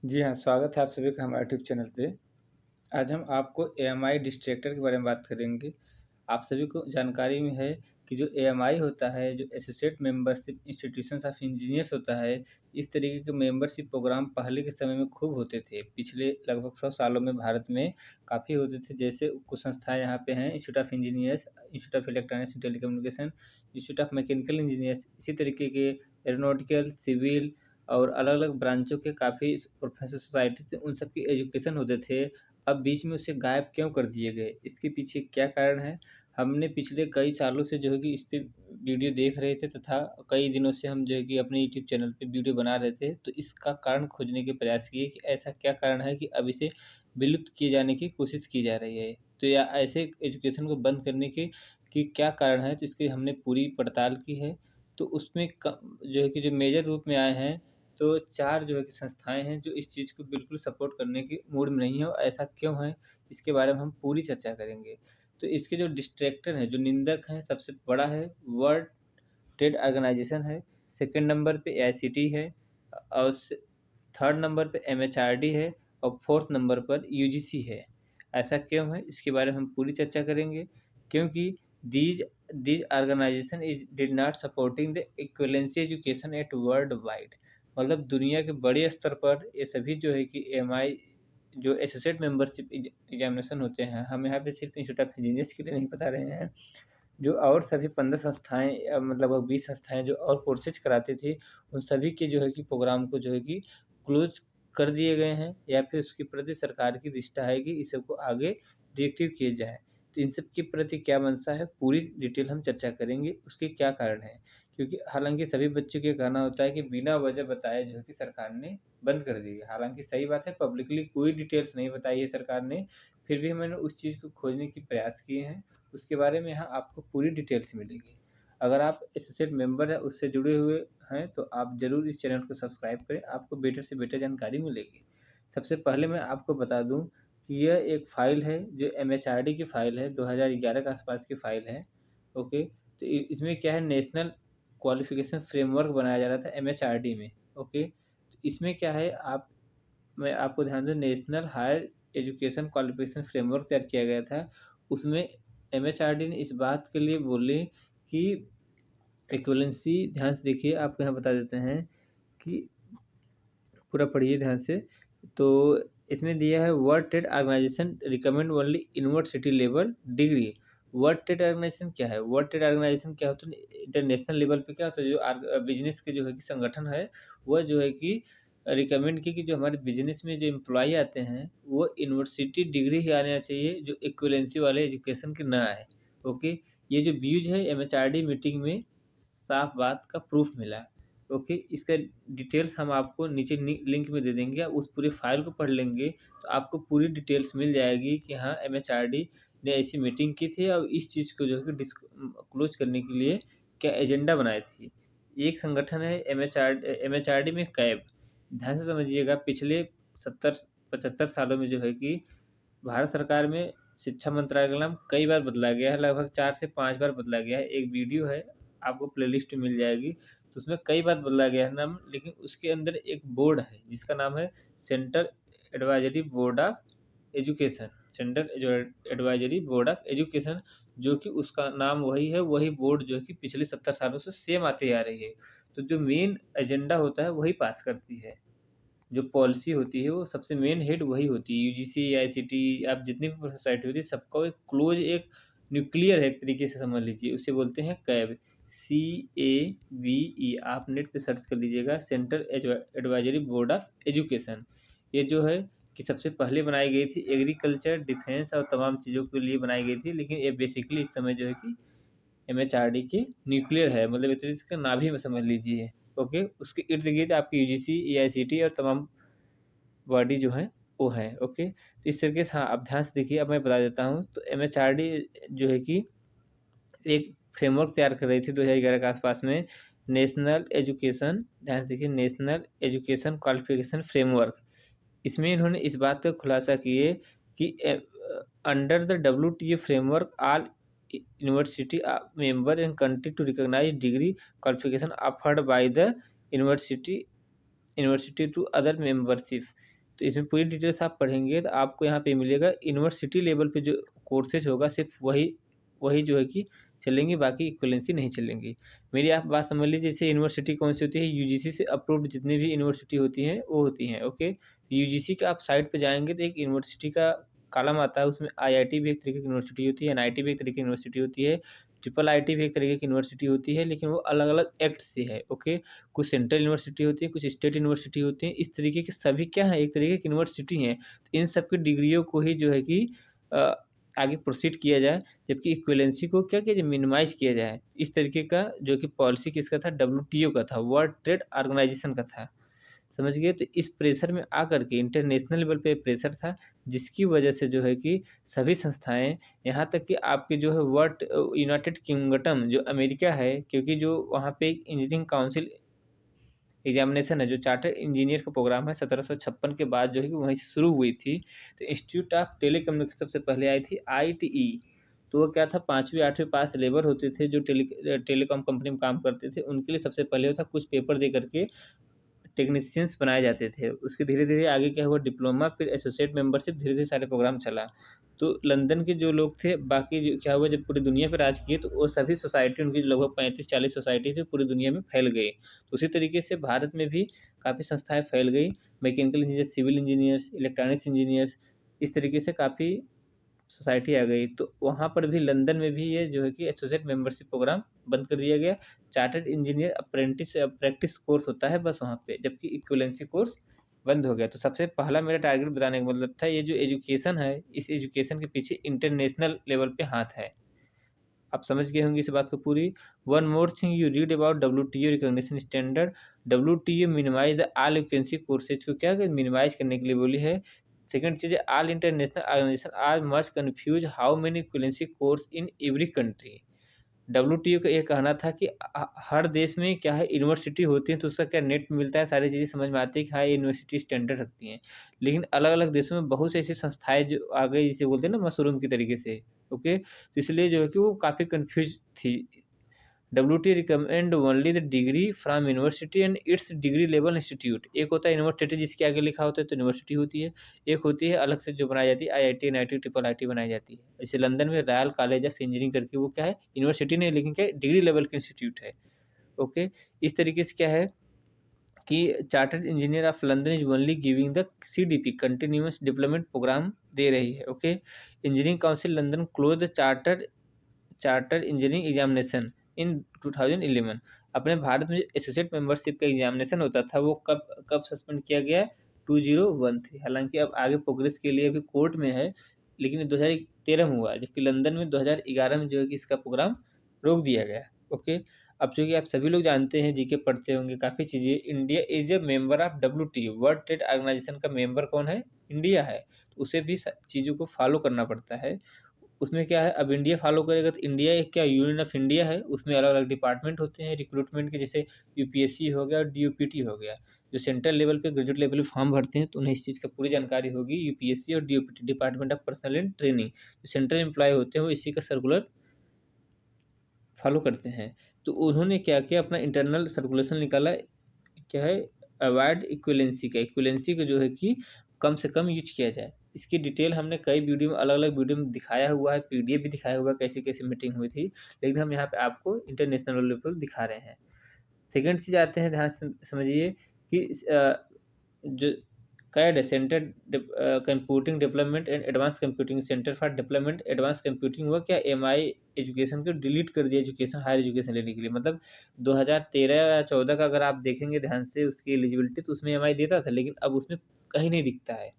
जी हाँ, स्वागत है आप सभी का हमारे यूट्यूब चैनल पे। आज हम आपको एएमआई डिस्ट्रैक्टर के बारे में बात करेंगे। आप सभी को जानकारी में है कि जो एएमआई होता है, जो associate membership institutions of engineers होता है, इस तरीके के मेंबरशिप प्रोग्राम पहले के समय में खूब होते थे। पिछले लगभग 100 सालों में भारत में काफ़ी होते थे। जैसे कुछ संस्थाएँ यहाँ पे हैं, institute of engineers, institute of electronics and telecommunication, institute of mechanical engineers, इसी तरीके के एरोनॉटिकल, सिविल और अलग-अलग ब्रांचों के काफ़ी प्रोफेसर सोसाइटी थे, उन सब की एजुकेशन होते थे। अब बीच में उसे गायब क्यों कर दिए गए? इसके पीछे क्या कारण है? हमने पिछले कई सालों से जो है कि इस पे वीडियो देख रहे थे तथा कई दिनों से हम जो है कि अपने यूट्यूब चैनल पे वीडियो बना रहे थे। तो इसका कारण खोजने के प्रयास किए कि ऐसा क्या कारण है कि अब इसे विलुप्त किए जाने की कोशिश की जा रही है। तो या ऐसे एजुकेशन को बंद करने के कि क्या कारण है? तो इसकी हमने पूरी पड़ताल की है। तो उसमें जो है कि जो मेजर रूप में आए हैं, तो 4 जो है कि संस्थाएँ हैं जो इस चीज़ को बिल्कुल सपोर्ट करने के मूड में नहीं है और ऐसा क्यों है? इसके बारे में हम पूरी चर्चा करेंगे। तो इसके जो डिस्ट्रैक्टर हैं, जो निंदक हैं, सबसे बड़ा है वर्ल्ड ट्रेड ऑर्गेनाइजेशन है, सेकंड नंबर पे एआईसीटी है और थर्ड नंबर पे एमएचआरडी है और फोर्थ नंबर पर यूजीसी है। ऐसा क्यों है? इसके बारे में हम पूरी चर्चा करेंगे क्योंकि these these organisation is did not supporting the equivalency education at world wide. मतलब दुनिया के बड़े स्तर पर ये सभी जो है कि एएमआई जो एसोसिएट मेंबरशिप एग्जामिनेशन होते हैं, हम यहाँ पे सिर्फ इंस्टीट्यूट ऑफ इंजीनियर्स के लिए नहीं बता रहे हैं, जो और सभी 15 संस्थाएँ मतलब 20 संस्थाएँ जो और कोर्सेज़ कराती थी, उन सभी के जो है कि प्रोग्राम को जो है कि क्लोज़ कर दिए गए हैं या फिर उसके प्रति सरकार की निष्ठा है कि इस सबको आगे रिएक्टिव किए जाएँ। तो इन सब के प्रति क्या मंशा है, पूरी डिटेल हम चर्चा करेंगे, उसके क्या कारण हैं। क्योंकि हालाँकि सभी बच्चों का ये कहना होता है कि बिना वजह बताए जो है कि सरकार ने बंद कर दी है। हालाँकि सही बात है, पब्लिकली कोई डिटेल्स नहीं बताई है सरकार ने, फिर भी मैंने उस चीज़ को खोजने की प्रयास किए हैं। उसके बारे में यहाँ आपको पूरी डिटेल्स मिलेगी। अगर आप एसोसिएट मेंबर हैं, उससे जुड़े हुए हैं, तो आप ज़रूर इस चैनल को सब्सक्राइब करें, आपको बेटर से बेटर जानकारी मिलेगी। सबसे पहले मैं आपको बता दूँ कि यह एक फ़ाइल है, जो एमएचआरडी की फ़ाइल है, 2011 के आसपास की फ़ाइल है, ओके। तो इसमें क्या है, नेशनल क्वालिफ़िकेशन फ्रेमवर्क बनाया जा रहा था एमएचआरडी में, ओके। तो इसमें क्या है, आप मैं आपको ध्यान दूँ, national higher education qualification framework तैयार किया गया था। उसमें एमएचआरडी ने इस बात के लिए बोले कि इक्विवेलेंसी, ध्यान से देखिए, आपको यहाँ बता देते हैं कि पूरा पढ़िए ध्यान से। तो इसमें दिया है world trade organisation recommend only university level degree. World trade organisation क्या है? वर्ल्ड ट्रेड ऑर्गेनाइजेशन क्या होता है? इंटरनेशनल लेवल पे क्या होता है, जो बिजनेस के जो है कि संगठन है, वह जो है कि रिकमेंड की कि जो हमारे बिजनेस में जो एम्प्लॉई आते हैं, वो यूनिवर्सिटी डिग्री ही आना चाहिए, जो इक्विवेलेंसी वाले एजुकेशन के ना आए, ओके। ये जो व्यूज है एमएचआरडी मीटिंग में साफ बात का प्रूफ मिला, ओके। इसका डिटेल्स हम आपको नीचे लिंक में दे देंगे, आप उस पूरी फाइल को पढ़ लेंगे तो आपको पूरी डिटेल्स मिल जाएगी कि हाँ, एमएचआरडी ने ऐसी मीटिंग की थी और इस चीज़ को जो है कि क्लोज करने के लिए क्या एजेंडा बनाई थी। एक संगठन है एमएचआरडी में कैब। ध्यान से समझिएगा, पिछले 70-75 सालों में जो है कि भारत सरकार में शिक्षा मंत्रालय का नाम कई बार बदला गया है, लगभग 4 से 5 बार बदला गया है। एक वीडियो है, आपको प्लेलिस्ट में मिल जाएगी, तो उसमें कई बार बदला गया है नाम, लेकिन उसके अंदर एक बोर्ड है जिसका नाम है central advisory board of education. Advisory board of education, जो कि उसका नाम वही है, वही बोर्ड जो है कि पिछले 70 सालों से सेम आती आ रही है। तो जो मेन एजेंडा होता है वही पास करती है। जो पॉलिसी होती है वो सबसे मेन हेड वही होती है। यूजीसी, आईसीटी, आप जितनी भी सोसाइटी होती है, सबका एक क्लोज एक न्यूक्लियर है, एक तरीके से समझ लीजिए, उसे बोलते हैं कैब, CABE। आप नेट पे सर्च कर लीजिएगा, central advisory board of education. ये जो है कि सबसे पहले बनाई गई थी एग्रीकल्चर, डिफेंस और तमाम चीज़ों के लिए बनाई गई थी, लेकिन ये बेसिकली इस समय जो है कि एमएचआरडी की न्यूक्लियर है, मतलब एक तरीके से इसका नाभि में समझ लीजिए, ओके। उसके इर्द गिर्द आपकी यूजीसी, एआईसीटी और तमाम बॉडी जो है वो है, ओके। तो इस तरीके से हाँ, आप ध्यान से देखिए, अब मैं बता देता हूँ। तो एमएचआरडी जो है कि एक फ्रेमवर्क तैयार कर रही थी 2011 के आसपास में, नेशनल एजुकेशन, ध्यान से देखिए, नेशनल एजुकेशन क्वालिफिकेशन फ्रेमवर्क। इसमें इन्होंने इस बात का खुलासा किए कि under the WTO framework all university member in country to recognise degree qualification offered by the university university to other membership. तो इसमें पूरी डिटेल्स आप पढ़ेंगे तो आपको यहाँ पे मिलेगा यूनिवर्सिटी लेवल पे जो कोर्सेज होगा सिर्फ वही वही जो है कि चलेंगी, बाकी इक्विवेलेंसी नहीं चलेंगी। मेरी आप बात समझ लीजिए, जैसे यूनिवर्सिटी कौन सी होती है, यूजीसी से अप्रूव्ड जितनी भी यूनिवर्सिटी होती हैं वो होती हैं। ओके, यूजीसी का आप साइट पे जाएंगे तो एक यूनिवर्सिटी का कॉलम आता है, उसमें आईआईटी भी एक तरीके की यूनिवर्सिटी होती है, एनआईटी भी एक तरीके की यूनिवर्सिटी होती है, ट्रिपल आईटी भी एक तरीके की यूनिवर्सिटी होती है, लेकिन वो अलग अलग एक्ट से है। ओके, कुछ सेंट्रल यूनिवर्सिटी होती है, कुछ स्टेट यूनिवर्सिटी होती है, इस तरीके के सभी क्या है, एक तरीके की यूनिवर्सिटी हैं। तो इन सब की डिग्रियों को ही जो है कि अ, आगे प्रोसीड किया जाए, जबकि इक्विवेलेंसी को क्या किया जाए, मिनिमाइज किया जाए। इस तरीके का जो कि पॉलिसी किसका था, डब्ल्यूटीओ का था, वर्ल्ड ट्रेड ऑर्गेनाइजेशन का था। समझ गए? तो इस प्रेशर में आकर के इंटरनेशनल लेवल पे प्रेशर था, जिसकी वजह से जो है कि सभी संस्थाएँ, यहाँ तक कि आपके जो है वर्ल्ड यूनाइटेड किंगडम जो अमेरिका है, क्योंकि जो वहाँ पे एक इंजीनियरिंग काउंसिल एग्जामिनेशन है, जो चार्टर्ड इंजीनियर का प्रोग्राम है 1756 के बाद जो है कि वहीं से शुरू हुई थी। तो इंस्टीट्यूट ऑफ टेलीकम्युनिकेशन सबसे पहले आई थी, आईटीई। तो वो क्या था, 5वीं 8वीं पास लेबर होते थे जो टेलीकॉम कंपनी में काम करते थे, उनके लिए सबसे पहले होता कुछ पेपर दे करके टेक्नीशियंस बनाए जाते थे। उसके धीरे-धीरे आगे क्या हुआ, डिप्लोमा, फिर एसोसिएट मेंबरशिप, धीरे-धीरे सारे प्रोग्राम चला। तो लंदन के जो लोग थे, बाकी जो क्या हुआ, जब पूरी दुनिया पे राज किए तो वो सभी सोसाइटी, उनकी लगभग 35-40 सोसाइटी थी, पूरी दुनिया में फैल गई। तो उसी तरीके से भारत में भी काफ़ी संस्थाएँ फैल गई, mechanical engineer, civil engineers, electronics engineers, इस तरीके से काफ़ी सोसाइटी आ गई। तो वहाँ पर भी लंदन में भी ये जो है कि एसोसिएट मेंबरशिप प्रोग्राम बंद कर दिया गया। Chartered engineer apprentice practice course होता है बस वहाँ पे, जबकि इक्विवेलेंसी कोर्स बंद हो गया। तो सबसे पहला मेरा टारगेट बताने का मतलब था, ये जो एजुकेशन है, इस एजुकेशन के पीछे इंटरनेशनल लेवल पे हाथ है। आप समझ गए होंगे इस बात को पूरी। One more thing you read about WTO recognition standard. WTO minimise the all vacancy courses को क्या मिनिमाइज करने के लिए बोली है। सेकंड चीज़ है, all international organisation are much confuse how many equivalency course in every country. WTO का ये कहना था कि हर देश में क्या है, यूनिवर्सिटी होती है तो उसका क्या नेट मिलता है, सारी चीज़ें समझ में आती है कि हाँ, ये यूनिवर्सिटी स्टैंडर्ड रखती हैं। लेकिन अलग-अलग देशों में बहुत सी ऐसी संस्थाएँ जो आ गई, जिसे बोलते हैं ना मशरूम की तरीके से। ओके, तो इसलिए जो है कि वो काफ़ी कन्फ्यूज़ थी। WTO recommend only the degree from university and it's degree level institute. एक होता है यूनिवर्सिटी जिसके आगे लिखा होता है तो यूनिवर्सिटी होती है, एक होती है अलग से जो बनाई जाती है, आईआईटी, एनआईटी, ट्रिपल आईटी बनाई जाती है। जैसे लंदन में रॉयल कॉलेज ऑफ इंजीनियरिंग करके, वो क्या है, यूनिवर्सिटी नहीं लेकिन क्या है, डिग्री लेवल का इंस्टीट्यूट है। ओके, इस तरीके से क्या है कि chartered engineer of London is only giving the CDP continuous development programme दे रही है। Okay, engineering council London close the charter engineering examination in 2011। अपने भारत में जो एसोसिएट मेंबरशिप का एग्जामिनेशन होता था वो कब कब सस्पेंड किया गया, 2013। हालांकि अब आगे प्रोग्रेस के लिए अभी कोर्ट में है, लेकिन 2013 में हुआ, जबकि लंदन में 2011 में जो है कि इसका प्रोग्राम रोक दिया गया। ओके, अब चूंकि आप सभी लोग जानते हैं, जीके पढ़ते होंगे काफ़ी चीज़ें, India is a member of WTO, world trade organisation का मेंबर कौन है, इंडिया है। तो उसे भी चीज़ों को फॉलो करना पड़ता है। उसमें क्या है, अब इंडिया फॉलो करेगा तो इंडिया एक क्या यूनियन ऑफ इंडिया है, उसमें अलग अलग डिपार्टमेंट होते हैं रिक्रूटमेंट के, जैसे यूपीएससी हो गया और डीओपीटी हो गया। जो सेंट्रल लेवल पे ग्रेजुएट लेवल पे फॉर्म भरते हैं तो उन्हें इस चीज़ का पूरी जानकारी होगी। यूपीएससी और DOPT, department of personal and training, जो सेंट्रल एम्प्लॉय होते हैं वो इसी का सर्कुलर फॉलो करते हैं। तो उन्होंने क्या किया, अपना इंटरनल सर्कुलेशन निकाला, क्या है, अवॉइड इक्विवेलेंसी का, इक्विवेलेंसी को जो है कि कम से कम यूज किया जाए। इसकी डिटेल हमने कई वीडियो में, अलग-अलग वीडियो में दिखाया हुआ है, पीडीएफ भी दिखाया हुआ है कैसी-कैसी मीटिंग हुई थी, लेकिन हम यहाँ पे आपको इंटरनेशनल लेवल पर दिखा रहे हैं। सेकंड चीज़ आते हैं, ध्यान से समझिए कि जो कैड है, centre computing development and advance computing centre for development advance computing, हुआ क्या, एमआई एजुकेशन को डिलीट कर दिया एजुकेशन, हायर एजुकेशन लेने के लिए। मतलब 2013 या 14 का अगर आप देखेंगे ध्यान से उसकी एलिजिबिलिटी, तो उसमें एमआई देता था, लेकिन अब उसमें कहीं नहीं दिखता है।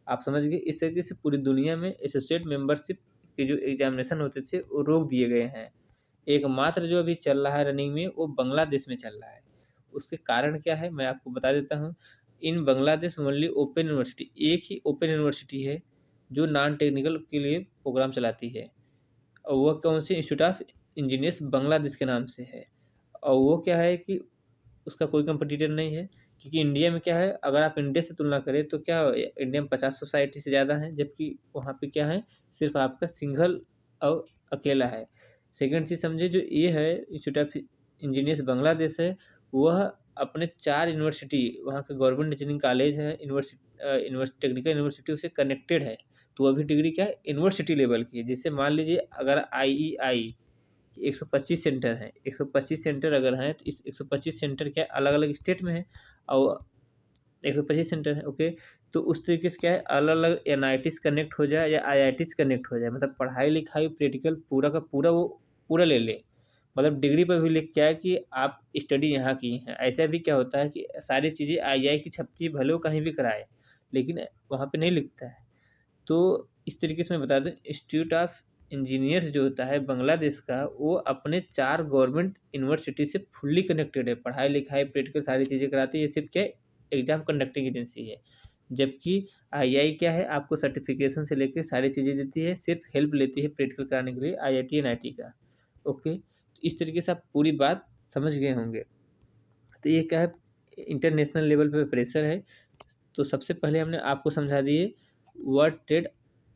आप समझ गए, इस तरीके से पूरी दुनिया में एसोसिएट मेंबरशिप के जो एग्जामिनेशन होते थे वो रोक दिए गए हैं। एकमात्र जो अभी चल रहा है रनिंग में, वो बांग्लादेश में चल रहा है। उसके कारण क्या है मैं आपको बता देता हूँ। इन बांग्लादेश ओनली ओपन यूनिवर्सिटी, एक ही ओपन यूनिवर्सिटी है जो नॉन टेक्निकल के लिए प्रोग्राम चलाती है, और वो कौन सी, इंस्टीट्यूट ऑफ इंजीनियर्स बांग्लादेश के नाम से है। और वो क्या है कि उसका कोई कंपटीटर नहीं है, क्योंकि इंडिया में क्या है, अगर आप इंडिया से तुलना करें तो क्या इंडिया में 50 सोसाइटी से ज़्यादा है, जबकि वहाँ पे क्या है, सिर्फ आपका सिंगल और अकेला है। सेकंड चीज़ समझिए, जो ये है इंस्टीट्यूट ऑफ इंजीनियर्स बांग्लादेश है, वह अपने 4 यूनिवर्सिटी वहाँ के गवर्नमेंट इंजीनियरिंग कॉलेज है, टेक्निकल यूनिवर्सिटी उससे कनेक्टेड है। तो वो भी डिग्री क्या है यूनिवर्सिटी लेवल की है। जैसे मान लीजिए अगर आईईआई 125 सेंटर हैं, 125 सेंटर अगर हैं तो इस 125 सेंटर क्या अलग-अलग स्टेट में है और 125 सेंटर है, ओके। तो उस तरीके से क्या है अलग-अलग एनआईटीज़ कनेक्ट हो जाए या आईआईटीज़ कनेक्ट हो जाए, मतलब पढ़ाई-लिखाई प्रैक्टिकल पूरा का पूरा वो पूरा ले ले। मतलब डिग्री पे भी लिख के आए कि आप स्टडी यहाँ की हैं। ऐसा भी क्या होता है कि सारी चीज़ें आईआई की छपती है, भले वो कहीं भी कराए, लेकिन वहाँ पे नहीं लिखता है। तो इस तरीके से मैं बता दूँ इंस्टीट्यूट ऑफ इंजीनियर्स जो होता है बांग्लादेश का, वो अपने 4 गवर्नमेंट यूनिवर्सिटी से फुल्ली कनेक्टेड है। पढ़ाई-लिखाई, प्रैक्टिकल सारी चीज़ें कराती है। ये सिर्फ़ क्या है एग्ज़ाम कंडक्टिंग एजेंसी है। जबकि आईआई क्या है आपको सर्टिफ़िकेशन से लेके सारी चीज़ें देती है, सिर्फ़ हेल्प लेती है प्रैक्टिकल कराने के लिए आईआईटी, एनआईटी का। ओके, तो इस तरीके से आप पूरी बात समझ गए होंगे। तो ये क्या है इंटरनेशनल लेवल पे प्रेशर है। तो सबसे पहले हमने आपको समझा दिए वर्ल्ड ट्रेड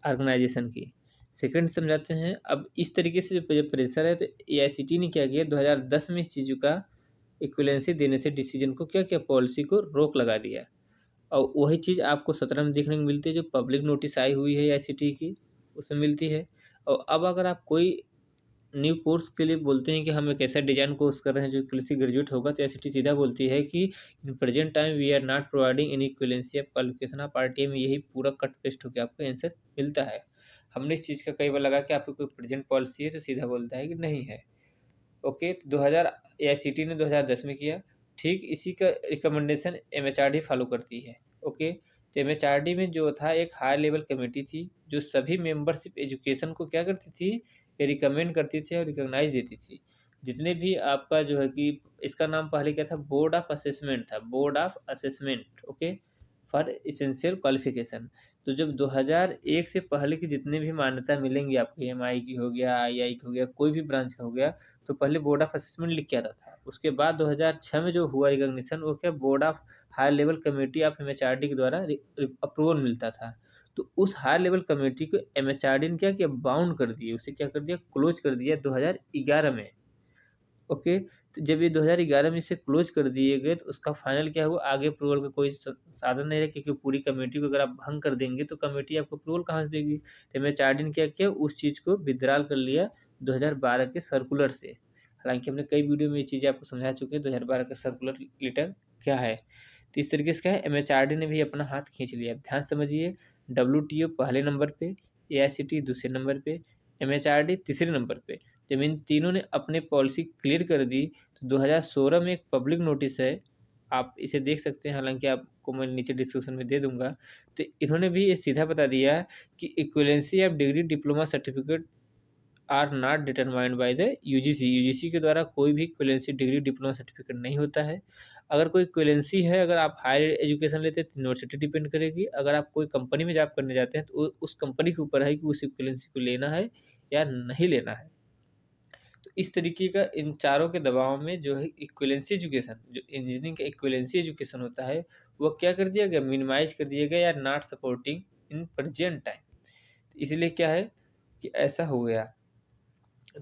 ऑर्गेनाइजेशन की। सेकंड समझाते हैं अब इस तरीके से जो प्रेशर है तो एआईसीटी ने क्या किया 2010 में इस चीज़ों का इक्विवेलेंसी देने से डिसीजन को क्या किया पॉलिसी को रोक लगा दिया। और वही चीज़ आपको 17 में देखने को मिलती है जो पब्लिक नोटिस आई हुई है एआईसीटी की, उसमें मिलती है। और अब अगर आप कोई न्यू कोर्स के लिए बोलते हैं कि हम एक ऐसा डिज़ाइन कोर्स कर रहे हैं जो कृषि ग्रेजुएट होगा तो एआईसीटी सीधा बोलती है कि in present time we are not providing any equivalency of qualification of RTI में यही पूरा कट पेस्ट होकर आपको आंसर मिलता है। हमने इस चीज़ का कई बार लगा कि आपकी कोई प्रेजेंट पॉलिसी है तो सीधा बोलता है कि नहीं है। ओके, तो 2000 एआईसीटी ने 2010 में किया। ठीक इसी का रिकमेंडेशन एमएचआरडी फॉलो करती है। ओके, तो एमएचआरडी में जो था एक हाई लेवल कमेटी थी जो सभी मेंबरशिप एजुकेशन को क्या करती थी ये रिकमेंड करती थी और रिकॉग्नाइज देती थी। जितने भी आपका जो है कि इसका नाम पहले क्या था बोर्ड ऑफ असेसमेंट था, board of assessment okay for essential qualification. तो जब 2001 से पहले की जितनी भी मान्यता मिलेंगी आपको एमआई की हो गया, आईआई की हो गया, कोई भी ब्रांच का हो गया, तो पहले बोर्ड ऑफ असेसमेंट लिख के आता था। उसके बाद 2006 में जो हुआ रिकॉग्निशन वो क्या board of high level committee of MHRD के द्वारा अप्रूवल मिलता था। तो उस हाई लेवल कमेटी को एमएचआरडी ने क्या किया बाउंड कर दिए, उसे क्या कर दिया क्लोज कर दिया 2011 में। ओके, तो जब ये 2011 में इसे क्लोज कर दिए गए तो उसका फाइनल क्या हुआ आगे अप्रूवल का कोई साधन नहीं रहा क्योंकि पूरी कमेटी को अगर आप भंग कर देंगे तो कमेटी आपको अप्रूवल कहाँ से देगी। तो एमएचआरडी ने क्या किया उस चीज़ को विथड्रॉल कर लिया 2012 के सर्कुलर से। हालांकि हमने कई वीडियो में ये चीज़ें आपको समझा चुके हैं 2012 का सर्कुलर लेटर क्या है। तो इस तरीके से क्या है एमएचआरडी ने भी अपना हाथ खींच लिया। ध्यान समझिए डब्ल्यूटीओ पहले नंबर पे, एआईसीटी दूसरे नंबर पे, एमएचआरडी तीसरे नंबर पे। जब इन तीनों ने अपनी पॉलिसी क्लियर कर दी तो 2016 में एक पब्लिक नोटिस है, आप इसे देख सकते हैं, हालांकि आपको मैं नीचे डिस्क्रिप्शन में दे दूंगा। तो इन्होंने भी ये सीधा बता दिया कि equivalency of degree diploma certificate are not determined by the UGC. UGC के द्वारा कोई भी इक्विवेलेंसी डिग्री डिप्लोमा सर्टिफिकेट नहीं होता है। अगर कोई इक्विवेलेंसी है अगर आप हायर एजुकेशन लेते हैं तो यूनिवर्सिटी डिपेंड करेगी। अगर आप कोई कंपनी में जॉब करने जाते हैं तो उस कंपनी के ऊपर है कि उस इक्विवेलेंसी को लेना है या नहीं लेना है। तो इस तरीके का इन चारों के दबाव में जो है इक्विवेलेंसी एजुकेशन जो इंजीनियरिंग का इक्विवेलेंसी एजुकेशन होता है वो क्या कर दिया गया मिनिमाइज कर दिया गया या not supporting in present time. इसलिए क्या है कि ऐसा हो गया।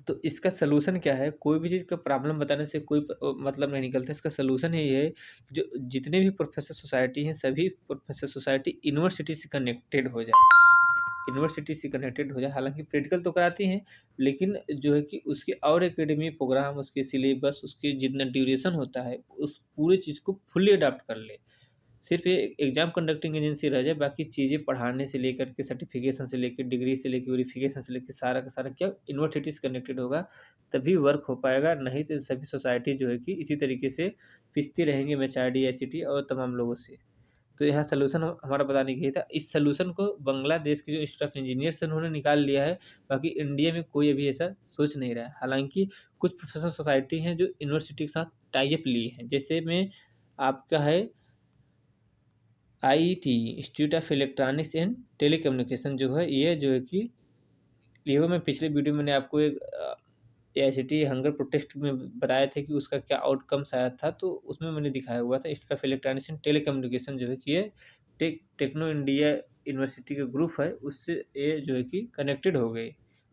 तो इसका सलूशन क्या है कोई भी चीज़ का प्रॉब्लम बताने से कोई मतलब नहीं निकलता। इसका सलूशन ही है कि जो जितने भी प्रोफेसर सोसाइटी हैं सभी प्रोफेसर सोसाइटी यूनिवर्सिटी से कनेक्टेड हो जाए, यूनिवर्सिटी से कनेक्टेड हो जाए। हालांकि प्रैक्टिकल तो कराती हैं लेकिन जो है कि उसके और एकेडमी प्रोग्राम उसके सिलेबस उसके जितना ड्यूरेशन होता है उस पूरी चीज़ को फुल्ली अडॉप्ट कर ले। सिर्फ ये एग्जाम कंडक्टिंग एजेंसी रह जाए बाकी चीज़ें पढ़ाने से लेकर के सर्टिफिकेशन से लेकर डिग्री से लेकर वेरिफिकेशन से लेकर सारा का सारा क्या यूनिवर्सिटी से कनेक्टेड होगा तभी वर्क हो पाएगा। नहीं तो सभी सोसाइटी जो है कि इसी तरीके से पिसती रहेंगे एमएचआरडी एचईटी और तमाम लोगों से। तो यहाँ सलूशन हमारा बताने के लिए था। इस सलूशन को बांग्लादेश के जो इंस्टीट्यूट ऑफ इंजीनियर्स से उन्होंने निकाल लिया है। बाकी इंडिया में कोई अभी ऐसा सोच नहीं रहा है। हालांकि कुछ प्रोफेशनल सोसाइटी हैं जो यूनिवर्सिटी के साथ टाई अप लिए हैं। जैसे में आपका है IET institute of electronics and telecommunication जो है ये जो है कि ये मैं पिछले वीडियो में मैंने आपको एक एआईसीटी हंगर प्रोटेस्ट में बताया था कि उसका क्या आउटकम्स आया था। तो उसमें मैंने दिखाया हुआ था institute of electronics and telecommunication जो है कि ये टेक्नो इंडिया यूनिवर्सिटी का ग्रुप है उससे ये जो है कि कनेक्टेड हो गए।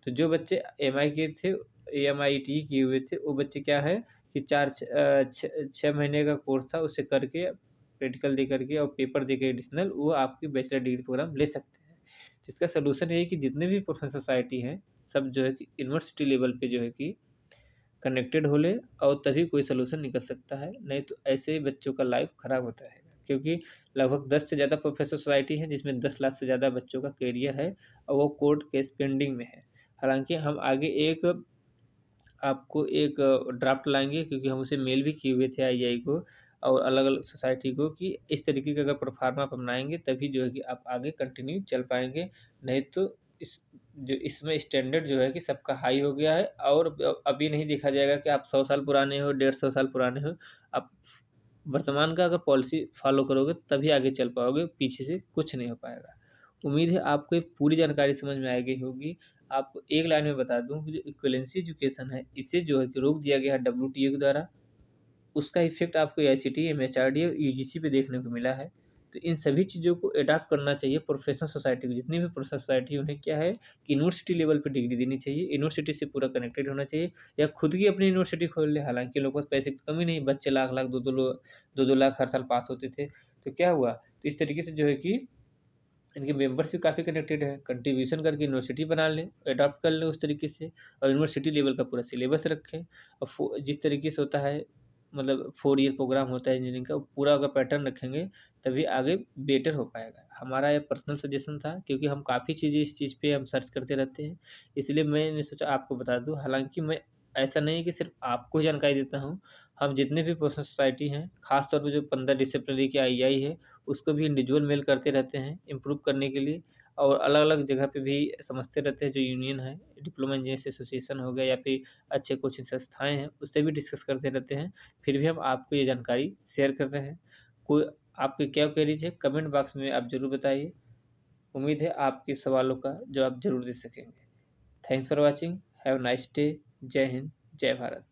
तो जो बच्चे एमआई के थे एमआईटी किए हुए थे वो बच्चे क्या है कि 6 महीने का कोर्स था, उसे करके प्रैक्टिकल दे करके और पेपर दे के एडिशनल वो आपकी बैचलर डिग्री प्रोग्राम ले सकते हैं। इसका सलूशन ये है कि जितने भी प्रोफेशनल सोसाइटी हैं, सब जो है कि यूनिवर्सिटी लेवल पे जो है कि कनेक्टेड हो ले और तभी कोई सलूशन निकल सकता है, नहीं तो ऐसे ही बच्चों का लाइफ खराब होता रहेगा। क्योंकि लगभग 10 से ज़्यादा प्रोफेशनल सोसाइटी है जिसमें 10 लाख से ज़्यादा बच्चों का करियर है और वो कोर्ट केस पेंडिंग में है। हालाँकि हम आगे आपको एक ड्राफ्ट लाएँगे, क्योंकि हम उसे मेल भी किए हुए थे आईआई को और अलग-अलग सोसाइटी को कि इस तरीके का अगर प्रोफ़ार्मा आप अपनाएँगे तभी जो है कि आप आगे कंटिन्यू चल पाएँगे, नहीं तो इस जो इसमें स्टैंडर्ड जो है कि सबका हाई हो गया है और अभी नहीं देखा जाएगा कि आप 100 साल पुराने हो, 150 साल पुराने हो। आप वर्तमान का अगर पॉलिसी फ़ॉलो करोगे तभी आगे चल पाओगे, पीछे से कुछ नहीं हो पाएगा। उम्मीद है आपको ये पूरी जानकारी समझ में आ गई होगी। आपको एक लाइन में बता दूँ कि जो इक्विवेलेंसी एजुकेशन है, इसे जो है कि रोक दिया गया है डब्ल्यूटीओ के द्वारा। उसका इफ़ेक्ट आपको आईसीटी, एमएचआरडी और यूजीसी पे देखने को मिला है। तो इन सभी चीज़ों को एडॉप्ट करना चाहिए प्रोफ़ेशनल सोसाइटी को। जितनी भी प्रोफ़ेशनल सोसाइटी है उन्हें क्या है कि यूनिवर्सिटी लेवल पे डिग्री देनी चाहिए, यूनिवर्सिटी से पूरा कनेक्टेड होना चाहिए या खुद की अपनी यूनिवर्सिटी खोल ले। हालाँकि लोगों के पास पैसे की कमी नहीं, बच्चे लाख-लाख, 2-2 लाख हर साल पास होते थे। तो क्या हुआ? तो इस तरीके से जो है कि इनके मेंबर्स भी काफ़ी कनेक्टेड है, कंट्रीब्यूशन करके यूनिवर्सिटी बना लें, एडॉप्ट कर लें उस तरीके से और यूनिवर्सिटी लेवल का पूरा सिलेबस रखें और जिस तरीके से होता है मतलब 4 ईयर प्रोग्राम होता है इंजीनियरिंग का, वो पूरा अगर पैटर्न रखेंगे, तभी आगे बेटर हो पाएगा। हमारा ये पर्सनल सजेशन था क्योंकि हम काफ़ी चीज़ें इस चीज़ पे हम सर्च करते रहते हैं, इसलिए मैंने सोचा आपको बता दूँ। हालाँकि मैं ऐसा नहीं है कि सिर्फ़ आपको ही जानकारी देता हूँ, हम जितने भी प्रोफेशनल सोसाइटी हैं, ख़ास तौर पे जो 15 डिसिप्लिनरी की आईआई है, उसको भी इंडिविजुअल मेल करते रहते हैं इम्प्रूव करने के लिए और अलग-अलग जगह पे भी समझते रहते हैं। जो यूनियन है, डिप्लोमा इंजीनियर्स एसोसिएशन हो गया या फिर अच्छे कोचिंग संस्थाएँ हैं, उससे भी डिस्कस करते रहते हैं। फिर भी हम आपको ये जानकारी शेयर कर रहे हैं। कोई आपकी क्या क्वेरीज़ है, कमेंट बॉक्स में आप ज़रूर बताइए। उम्मीद है आपके सवालों का जवाब ज़रूर दे सकेंगे। Thanks for watching, have a nice day. जय हिंद, जय भारत।